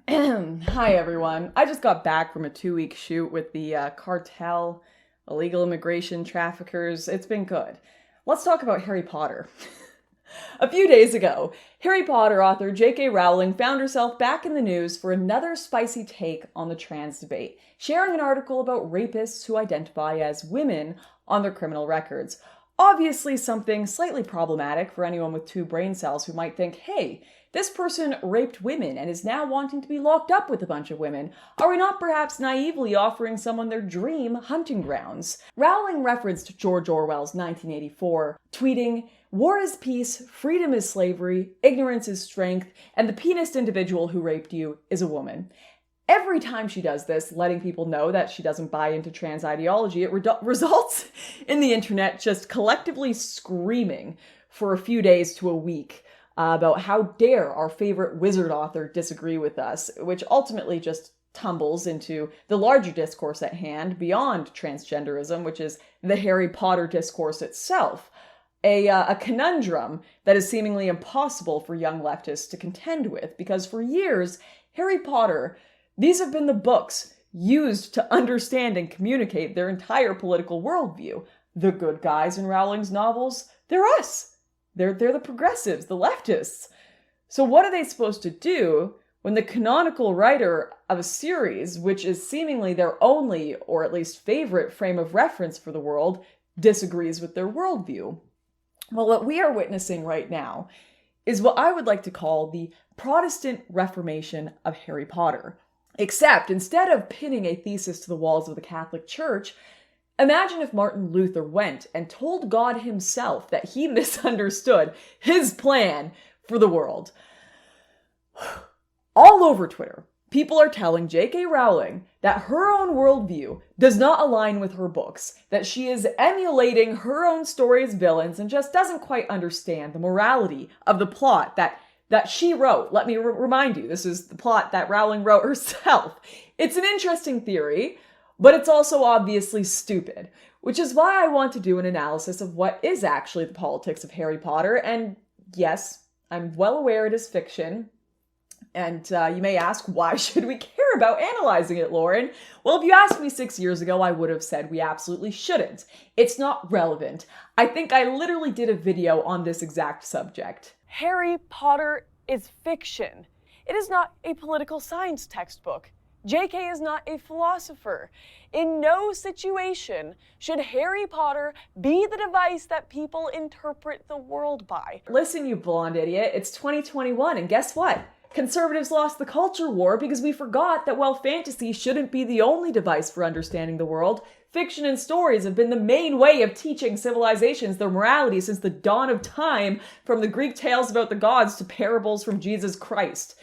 Hi everyone. I just got back from a 2-week shoot with the cartel, illegal immigration traffickers. It's been good. Let's talk about Harry Potter. A few days ago, Harry Potter author J.K. Rowling found herself back in the news for another spicy take on the trans debate, sharing an article about rapists who identify as women on their criminal records. Obviously something slightly problematic for anyone with 2 brain cells who might think, hey, this person raped women and is now wanting to be locked up with a bunch of women. Are we not perhaps naively offering someone their dream hunting grounds? Rowling referenced George Orwell's 1984, tweeting, "War is peace, freedom is slavery, ignorance is strength, and the penis individual who raped you is a woman." Every time she does this, letting people know that she doesn't buy into trans ideology, it results in the internet just collectively screaming for a few days to a week about how dare our favorite wizard author disagree with us, which ultimately just tumbles into the larger discourse at hand beyond transgenderism, which is the Harry Potter discourse itself. A conundrum that is seemingly impossible for young leftists to contend with, because for years, Harry Potter, these have been the books used to understand and communicate their entire political worldview. The good guys in Rowling's novels, they're us. They're the progressives, the leftists. So what are they supposed to do when the canonical writer of a series, which is seemingly their only, or at least favorite, frame of reference for the world, disagrees with their worldview? Well, what we are witnessing right now is what I would like to call the Protestant Reformation of Harry Potter. Except, instead of pinning a thesis to the walls of the Catholic Church, imagine if Martin Luther went and told God himself that he misunderstood his plan for the world. All over Twitter, people are telling J.K. Rowling that her own worldview does not align with her books, that she is emulating her own story's villains and just doesn't quite understand the morality of the plot that she wrote. Let me remind you, this is the plot that Rowling wrote herself. It's an interesting theory, but it's also obviously stupid, which is why I want to do an analysis of what is actually the politics of Harry Potter. And yes, I'm well aware it is fiction. And you may ask, why should we care about analyzing it, Lauren? Well, if you asked me 6 years ago, I would have said we absolutely shouldn't. It's not relevant. I think I literally did a video on this exact subject. Harry Potter is fiction. It is not a political science textbook. J.K. is not a philosopher. In no situation should Harry Potter be the device that people interpret the world by. Listen, you blonde idiot, it's 2021, and guess what? Conservatives lost the culture war because we forgot that while fantasy shouldn't be the only device for understanding the world, fiction and stories have been the main way of teaching civilizations their morality since the dawn of time, from the Greek tales about the gods to parables from Jesus Christ.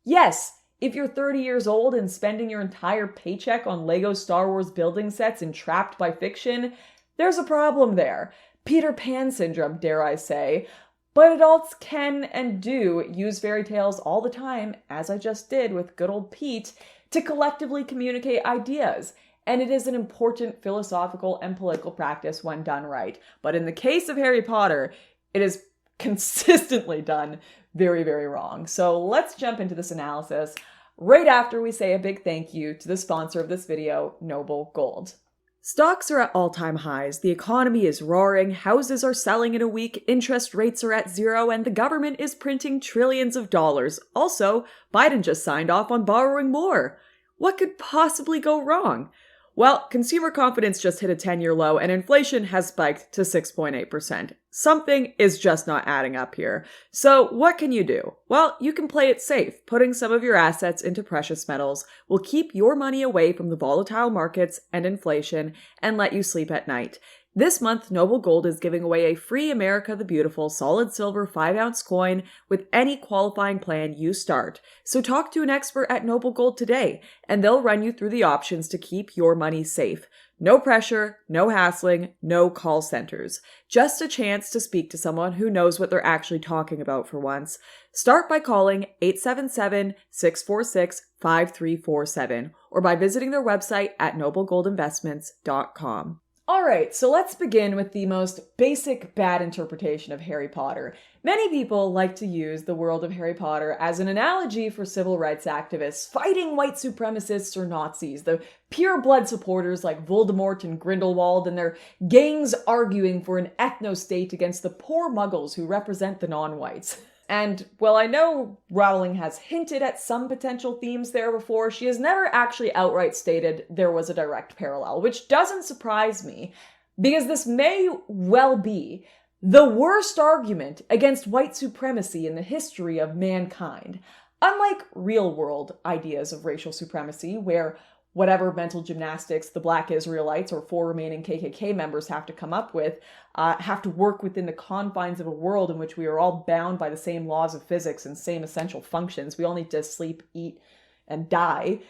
Yes, if you're 30 years old and spending your entire paycheck on Lego Star Wars building sets entrapped by fiction, there's a problem there. Peter Pan syndrome, dare I say. But adults can and do use fairy tales all the time, as I just did with good old Pete, to collectively communicate ideas. And it is an important philosophical and political practice when done right. But in the case of Harry Potter, it is consistently done very, very wrong. So let's jump into this analysis right after we say a big thank you to the sponsor of this video, Noble Gold. Stocks are at all-time highs, the economy is roaring, houses are selling in a week, interest rates are at zero, and the government is printing trillions of dollars. Also, Biden just signed off on borrowing more. What could possibly go wrong? Well, consumer confidence just hit a 10-year low and inflation has spiked to 6.8%. Something is just not adding up here. So what can you do? Well, you can play it safe. Putting some of your assets into precious metals will keep your money away from the volatile markets and inflation and let you sleep at night. This month, Noble Gold is giving away a free America the Beautiful solid silver 5-ounce coin with any qualifying plan you start. So talk to an expert at Noble Gold today, and they'll run you through the options to keep your money safe. No pressure, no hassling, no call centers. Just a chance to speak to someone who knows what they're actually talking about for once. Start by calling 877-646-5347 or by visiting their website at noblegoldinvestments.com. Alright, so let's begin with the most basic bad interpretation of Harry Potter. Many people like to use the world of Harry Potter as an analogy for civil rights activists fighting white supremacists or Nazis, the pure-blood supporters like Voldemort and Grindelwald, and their gangs arguing for an ethno-state against the poor Muggles who represent the non-whites. And while I know Rowling has hinted at some potential themes there before, she has never actually outright stated there was a direct parallel, which doesn't surprise me, because this may well be the worst argument against white supremacy in the history of mankind. Unlike real-world ideas of racial supremacy, where whatever mental gymnastics the Black Israelites or 4 remaining KKK members have to come up with, have to work within the confines of a world in which we are all bound by the same laws of physics and same essential functions. We all need to sleep, eat, and die.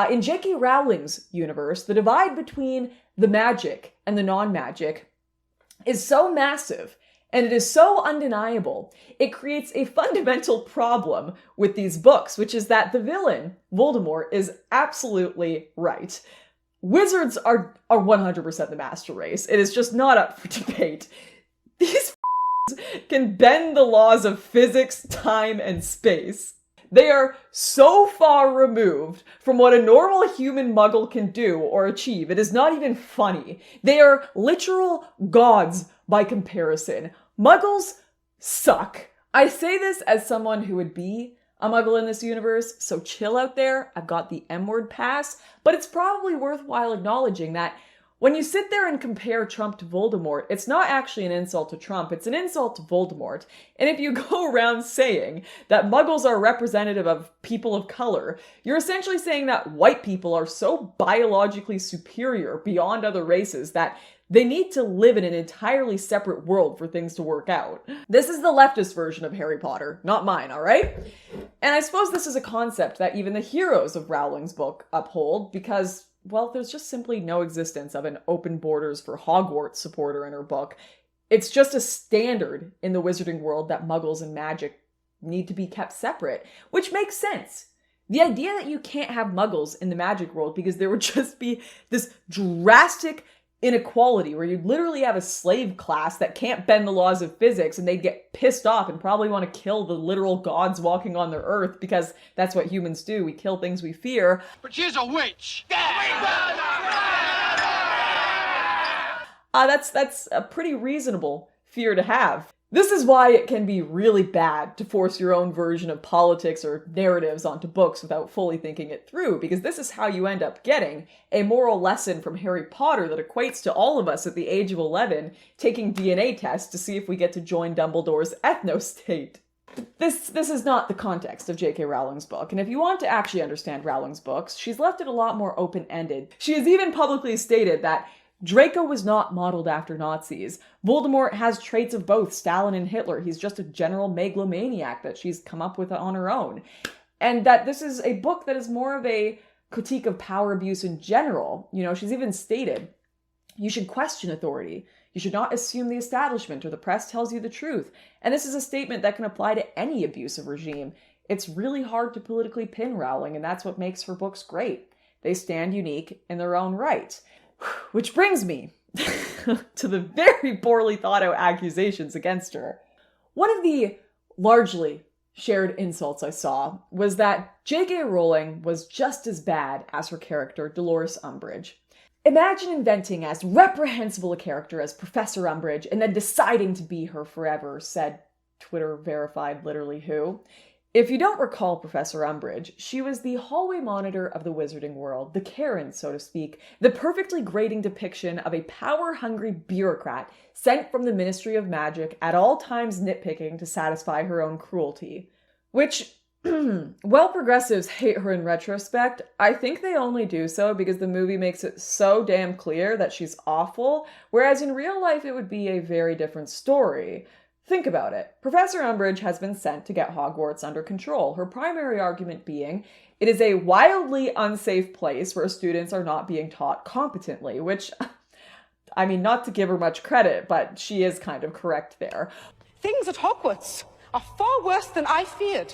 In J.K. Rowling's universe, the divide between the magic and the non-magic is so massive, and it is so undeniable, it creates a fundamental problem with these books, which is that the villain, Voldemort, is absolutely right. Wizards are 100% the master race. It is just not up for debate. These can bend the laws of physics, time, and space. They are so far removed from what a normal human muggle can do or achieve. It is not even funny. They are literal gods by comparison. Muggles suck. I say this as someone who would be a muggle in this universe, so chill out there. I've got the M-word pass, but it's probably worthwhile acknowledging that when you sit there and compare Trump to Voldemort, it's not actually an insult to Trump, it's an insult to Voldemort. And if you go around saying that muggles are representative of people of color, you're essentially saying that white people are so biologically superior beyond other races that they need to live in an entirely separate world for things to work out. This is the leftist version of Harry Potter, not mine, alright? And I suppose this is a concept that even the heroes of Rowling's book uphold because, well, there's just simply no existence of an open borders for Hogwarts supporter in her book. It's just a standard in the wizarding world that muggles and magic need to be kept separate, which makes sense. The idea that you can't have muggles in the magic world because there would just be this drastic inequality where you'd literally have a slave class that can't bend the laws of physics and they'd get pissed off and probably want to kill the literal gods walking on the earth because that's what humans do. We kill things we fear. But she's a witch! That's a pretty reasonable fear to have. This is why it can be really bad to force your own version of politics or narratives onto books without fully thinking it through, because this is how you end up getting a moral lesson from Harry Potter that equates to all of us at the age of 11 taking DNA tests to see if we get to join Dumbledore's ethno-state. This is not the context of J.K. Rowling's book, and if you want to actually understand Rowling's books, she's left it a lot more open-ended. She has even publicly stated that Draco was not modeled after Nazis. Voldemort has traits of both Stalin and Hitler. He's just a general megalomaniac that she's come up with on her own. And that this is a book that is more of a critique of power abuse in general. You know, she's even stated, you should question authority. You should not assume the establishment or the press tells you the truth. And this is a statement that can apply to any abusive regime. It's really hard to politically pin Rowling, and that's what makes her books great. They stand unique in their own right. Which brings me to the very poorly thought out accusations against her. One of the largely shared insults I saw was that J.K. Rowling was just as bad as her character, Dolores Umbridge. Imagine inventing as reprehensible a character as Professor Umbridge and then deciding to be her forever, said Twitter verified literally who. If you don't recall Professor Umbridge, she was the hallway monitor of the wizarding world, the Karen, so to speak, the perfectly grating depiction of a power-hungry bureaucrat sent from the Ministry of Magic at all times nitpicking to satisfy her own cruelty. Which, while progressives hate her in retrospect, I think they only do so because the movie makes it so damn clear that she's awful, whereas in real life it would be a very different story. Think about it. Professor Umbridge has been sent to get Hogwarts under control, her primary argument being it is a wildly unsafe place where students are not being taught competently, which, I mean, not to give her much credit, but she is kind of correct there. Things at Hogwarts are far worse than I feared.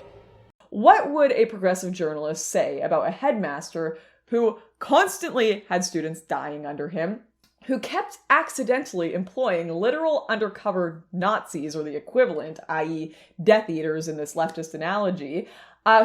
What would a progressive journalist say about a headmaster who constantly had students dying under him, who kept accidentally employing literal undercover Nazis, or the equivalent, i.e. Death Eaters in this leftist analogy,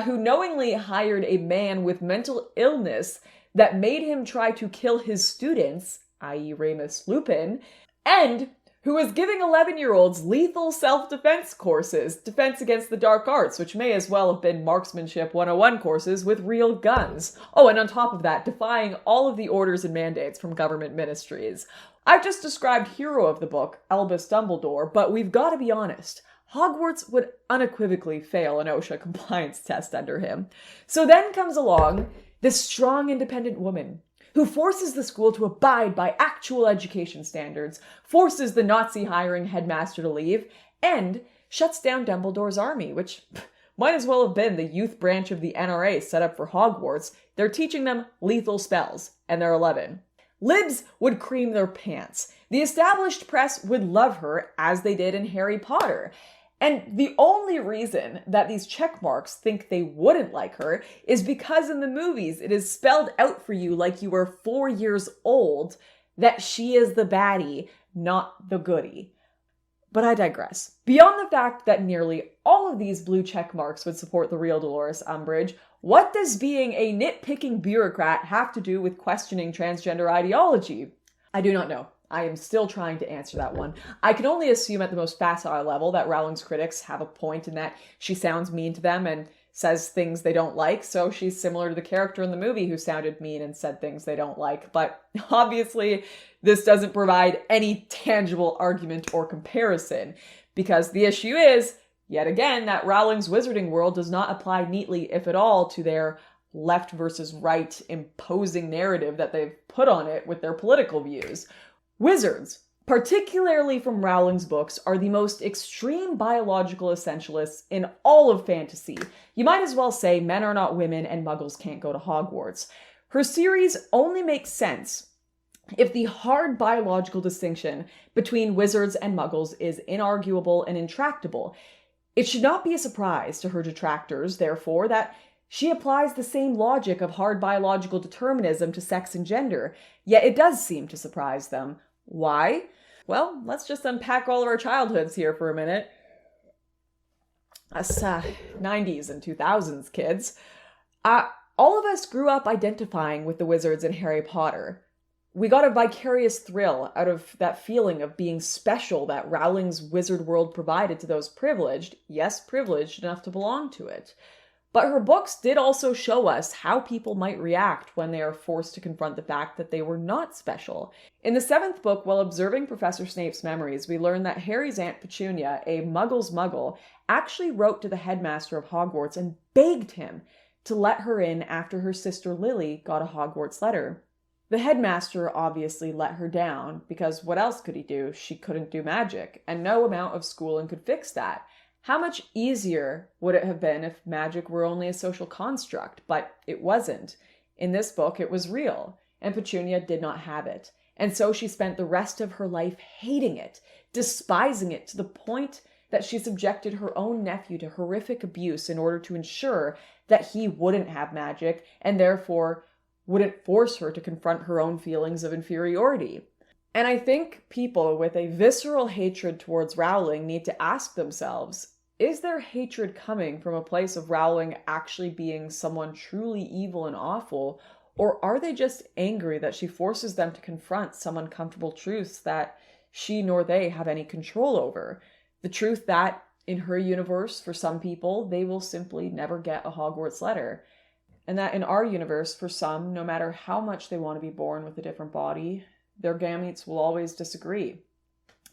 who knowingly hired a man with mental illness that made him try to kill his students, i.e. Remus Lupin, and who was giving 11-year-olds lethal self-defense courses, defense against the dark arts, which may as well have been marksmanship 101 courses with real guns. Oh, and on top of that, defying all of the orders and mandates from government ministries. I've just described hero of the book, Albus Dumbledore, but we've got to be honest. Hogwarts would unequivocally fail an OSHA compliance test under him. So then comes along this strong, independent woman who forces the school to abide by actual education standards, forces the Nazi hiring headmaster to leave, and shuts down Dumbledore's army, which might as well have been the youth branch of the NRA set up for Hogwarts. They're teaching them lethal spells, and they're 11. Libs would cream their pants. The established press would love her, as they did in Harry Potter. And the only reason that these checkmarks think they wouldn't like her is because in the movies it is spelled out for you like you were 4 years old that she is the baddie, not the goodie. But I digress. Beyond the fact that nearly all of these blue checkmarks would support the real Dolores Umbridge, what does being a nitpicking bureaucrat have to do with questioning transgender ideology? I do not know. I am still trying to answer that one. I can only assume at the most facile level that Rowling's critics have a point in that she sounds mean to them and says things they don't like, so she's similar to the character in the movie who sounded mean and said things they don't like. But obviously, this doesn't provide any tangible argument or comparison, because the issue is, yet again, that Rowling's wizarding world does not apply neatly, if at all, to their left versus right imposing narrative that they've put on it with their political views. Wizards, particularly from Rowling's books, are the most extreme biological essentialists in all of fantasy. You might as well say men are not women and muggles can't go to Hogwarts. Her series only makes sense if the hard biological distinction between wizards and muggles is inarguable and intractable. It should not be a surprise to her detractors, therefore, that she applies the same logic of hard biological determinism to sex and gender, yet it does seem to surprise them. Why? Well, let's just unpack all of our childhoods here for a minute. Us 90s and 2000s kids. All of us grew up identifying with the wizards in Harry Potter. We got a vicarious thrill out of that feeling of being special that Rowling's wizard world provided to those privileged, yes, privileged enough to belong to it. But her books did also show us how people might react when they are forced to confront the fact that they were not special. In the 7th book, while observing Professor Snape's memories, we learn that Harry's Aunt Petunia, a Muggle's muggle, actually wrote to the headmaster of Hogwarts and begged him to let her in after her sister Lily got a Hogwarts letter. The headmaster obviously let her down, because what else could he do? She couldn't do magic, and no amount of schooling could fix that. How much easier would it have been if magic were only a social construct? But it wasn't. In this book, it was real, and Petunia did not have it. And so she spent the rest of her life hating it, despising it, to the point that she subjected her own nephew to horrific abuse in order to ensure that he wouldn't have magic, and therefore wouldn't force her to confront her own feelings of inferiority. And I think people with a visceral hatred towards Rowling need to ask themselves, is their hatred coming from a place of Rowling actually being someone truly evil and awful, or are they just angry that she forces them to confront some uncomfortable truths that she nor they have any control over? The truth that, in her universe, for some people, they will simply never get a Hogwarts letter. And that in our universe, for some, no matter how much they want to be born with a different body, their gametes will always disagree.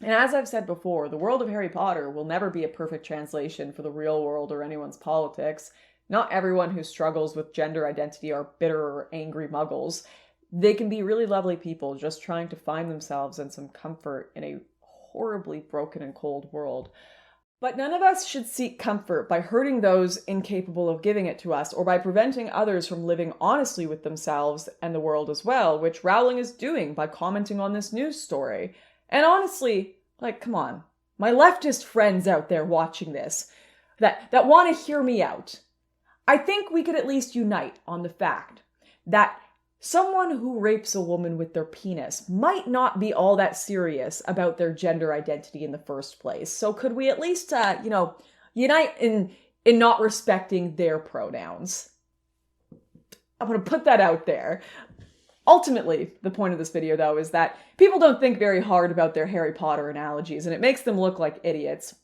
And as I've said before, the world of Harry Potter will never be a perfect translation for the real world or anyone's politics. Not everyone who struggles with gender identity are bitter or angry muggles. They can be really lovely people just trying to find themselves and some comfort in a horribly broken and cold world. But none of us should seek comfort by hurting those incapable of giving it to us, or by preventing others from living honestly with themselves and the world as well, which Rowling is doing by commenting on this news story. And honestly, come on, my leftist friends out there watching this, that want to hear me out, I think we could at least unite on the fact that someone who rapes a woman with their penis might not be all that serious about their gender identity in the first place. So could we at least, unite in not respecting their pronouns? I'm going to put that out there. Ultimately, the point of this video, though, is that people don't think very hard about their Harry Potter analogies, and it makes them look like idiots.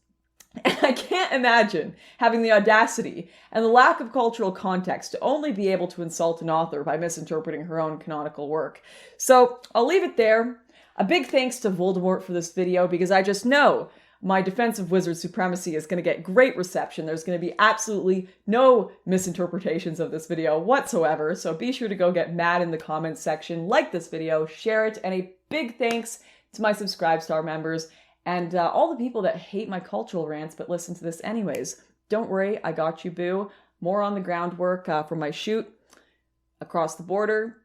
And I can't imagine having the audacity and the lack of cultural context to only be able to insult an author by misinterpreting her own canonical work. So I'll leave it there. A big thanks to Voldemort for this video, because I just know my defense of wizard supremacy is going to get great reception. There's going to be absolutely no misinterpretations of this video whatsoever, so be sure to go get mad in the comments section, like this video, share it, and a big thanks to my Subscribe Star members and all the people that hate my cultural rants but listen to this anyways. Don't worry, I got you, boo. More on the groundwork for my shoot across the border.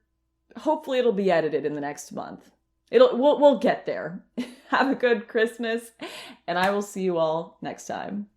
Hopefully it'll be edited in the next month. We'll get there. Have a good Christmas, and I will see you all next time.